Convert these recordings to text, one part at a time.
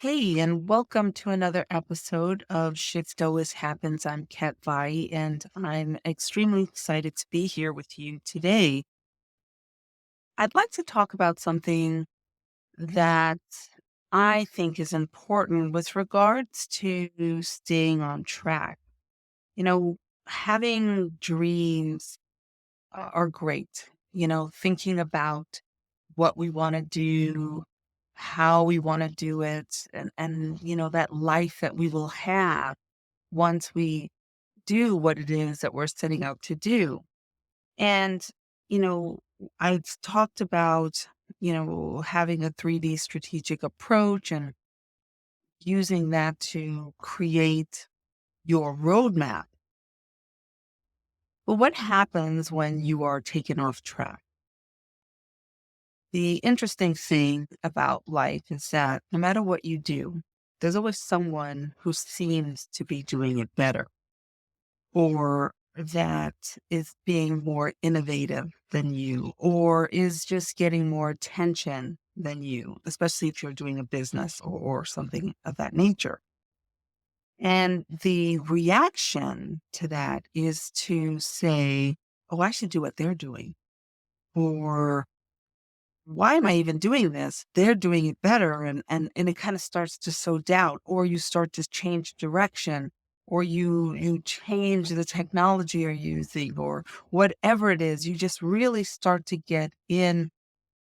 Hey, and welcome to another episode of Shift Always Happens. I'm Kat Vai, and I'm extremely excited to be here with you today. I'd like to talk about something that I think is important with regards to staying on track. You know, having dreams are great, thinking about what we want to do, how we want to do it, and that life that we will have once we do what it is that we're setting out to do. And, you know, I've talked about, having a 3D strategic approach and using that to create your roadmap. But what happens when you are taken off track? The interesting thing about life is that no matter what you do, there's always someone who seems to be doing it better or that is being more innovative than you or is just getting more attention than you, especially if you're doing a business or something of that nature. And the reaction to that is to say, oh, I should do what they're doing. Or why am I even doing this? They're doing it better. And it kind of starts to sow doubt, or you start to change direction, or you change the technology you're using, or whatever it is. You just really start to get in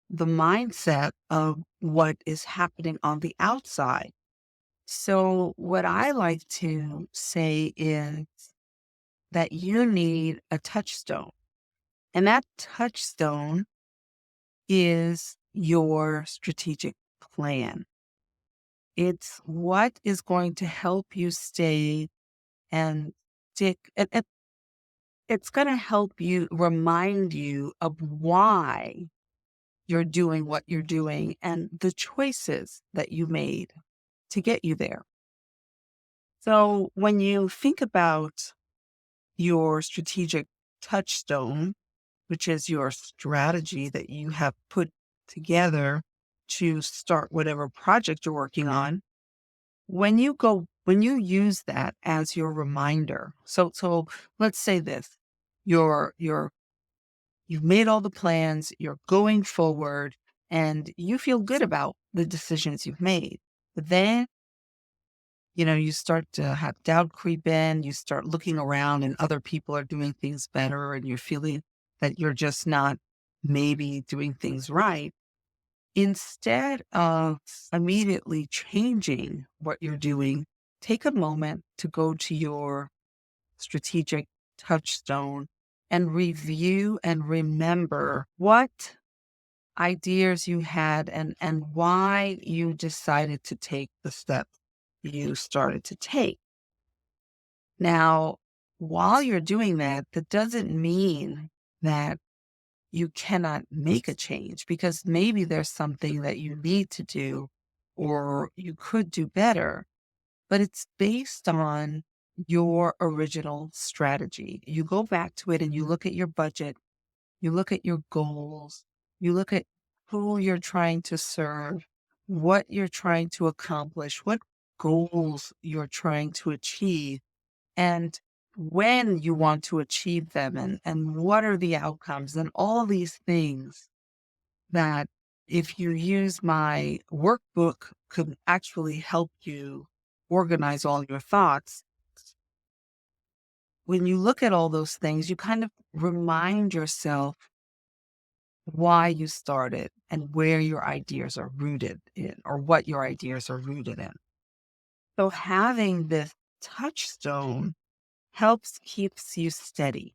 the mindset of what is happening on the outside. So what I like to say is that you need a touchstone. And that touchstone is your strategic plan. It's what is going to help you stay and stick. It's going to help you remind you of why you're doing what you're doing and the choices that you made to get you there. So when you think about your strategic touchstone, which is your strategy that you have put together to start whatever project you're working on, when you use that as your reminder. So let's say this, you're you've made all the plans, you're going forward, and you feel good about the decisions you've made. But then, you start to have doubt creep in, you start looking around and other people are doing things better, and you're feeling that you're just not maybe doing things right. Instead of immediately changing what you're doing, take a moment to go to your strategic touchstone and review and remember what ideas you had and why you decided to take the step you started to take. Now, while you're doing that, that doesn't mean that you cannot make a change because maybe there's something that you need to do or you could do better, but it's based on your original strategy. You go back to it and you look at your budget, you look at your goals, you look at who you're trying to serve, what you're trying to accomplish, what goals you're trying to achieve and when you want to achieve them and what are the outcomes and all these things that if you use my workbook could actually help you organize all your thoughts. When you look at all those things, you kind of remind yourself why you started and where your ideas are rooted in or what your ideas are rooted in. So having this touchstone helps keeps you steady.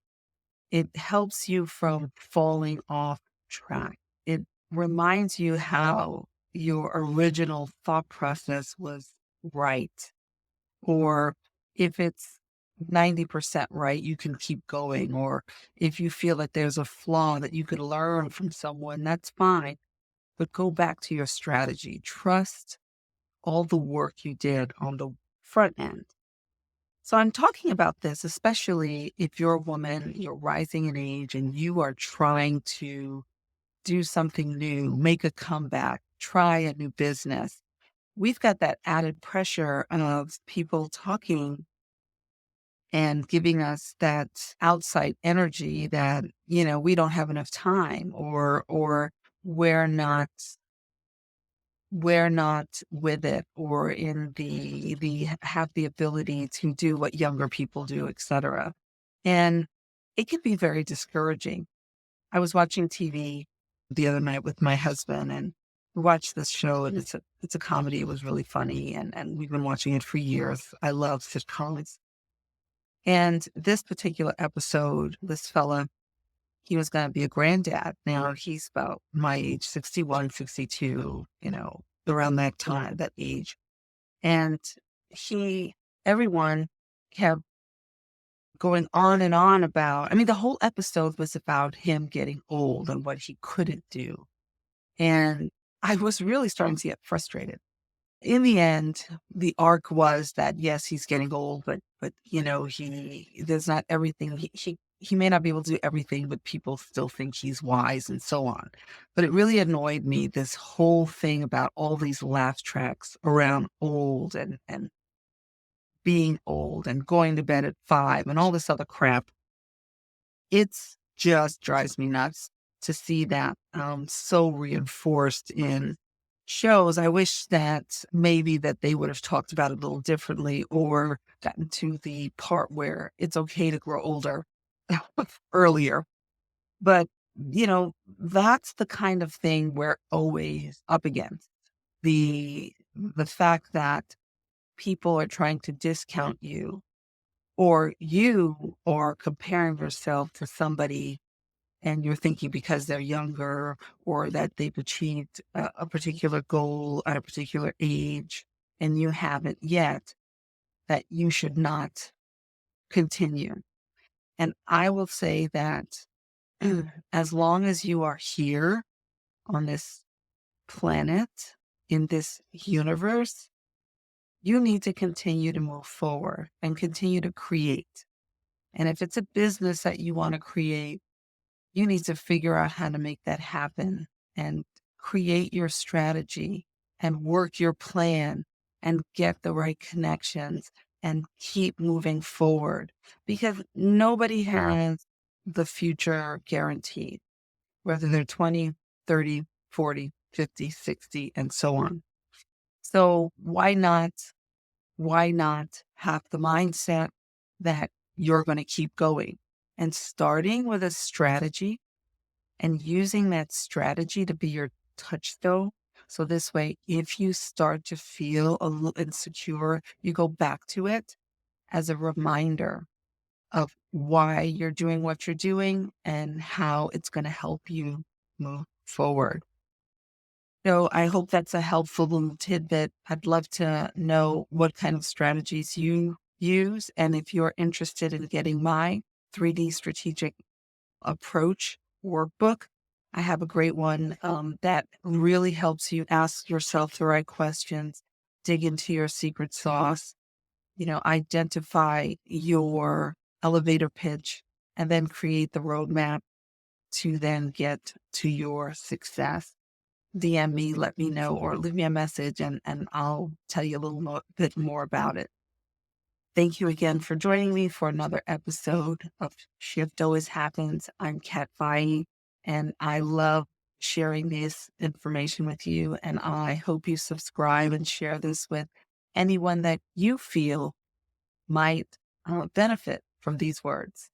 It helps you from falling off track. It reminds you how your original thought process was right. Or if it's 90% right, you can keep going. Or if you feel that there's a flaw that you could learn from someone, that's fine. But go back to your strategy. Trust all the work you did on the front end. So I'm talking about this, especially if you're a woman, you're rising in age, and you are trying to do something new, make a comeback, try a new business. we've got that added pressure of people talking and giving us that outside energy that, we don't have enough time, or we're not we're not with it, or in the have the ability to do what younger people do, etc. And it can be very discouraging. I was watching TV the other night with my husband, and we watched this show, and it's a comedy. It was really funny, and we've been watching it for years. I love sitcoms. And this particular episode, this fella, he was going to be a granddad. Now he's about my age, 61, 62, around that time, that age. And he, everyone kept going on and on about, I mean, the whole episode was about him getting old and what he couldn't do. And I was really starting to get frustrated. In the end, the arc was that yes, he's getting old, but he there's not everything he may not be able to do everything, but people still think he's wise and so on. But it really annoyed me, this whole thing about all these laugh tracks around old and being old and going to bed at 5 and all this other crap. It's just drives me nuts to see that so reinforced in shows. I wish that maybe that they would have talked about it a little differently, or gotten to the part where it's okay to grow older earlier. But, that's the kind of thing we're always up against. The fact that people are trying to discount you, or you are comparing yourself to somebody, and you're thinking because they're younger, or that they've achieved a particular goal at a particular age and you haven't yet, that you should not continue. And I will say that as long as you are here on this planet, in this universe, you need to continue to move forward and continue to create. And if it's a business that you want to create, you need to figure out how to make that happen, and create your strategy and work your plan and get the right connections and keep moving forward, because nobody has the future guaranteed, whether they're 20, 30, 40, 50, 60, and so on. So why not have the mindset that you're going to keep going, and starting with a strategy and using that strategy to be your touchstone. So this way, if you start to feel a little insecure, you go back to it as a reminder of why you're doing what you're doing and how it's going to help you move forward. So I hope that's a helpful little tidbit. I'd love to know what kind of strategies you use. And if you're interested in getting my 3D strategic approach workbook, I have a great one that really helps you ask yourself the right questions, dig into your secret sauce, identify your elevator pitch, and then create the roadmap to then get to your success. DM me, let me know, or leave me a message, and I'll tell you a bit more about it. Thank you again for joining me for another episode of Shift Always Happens. I'm Kat Fahey, and I love sharing this information with you. And I hope you subscribe and share this with anyone that you feel might benefit from these words.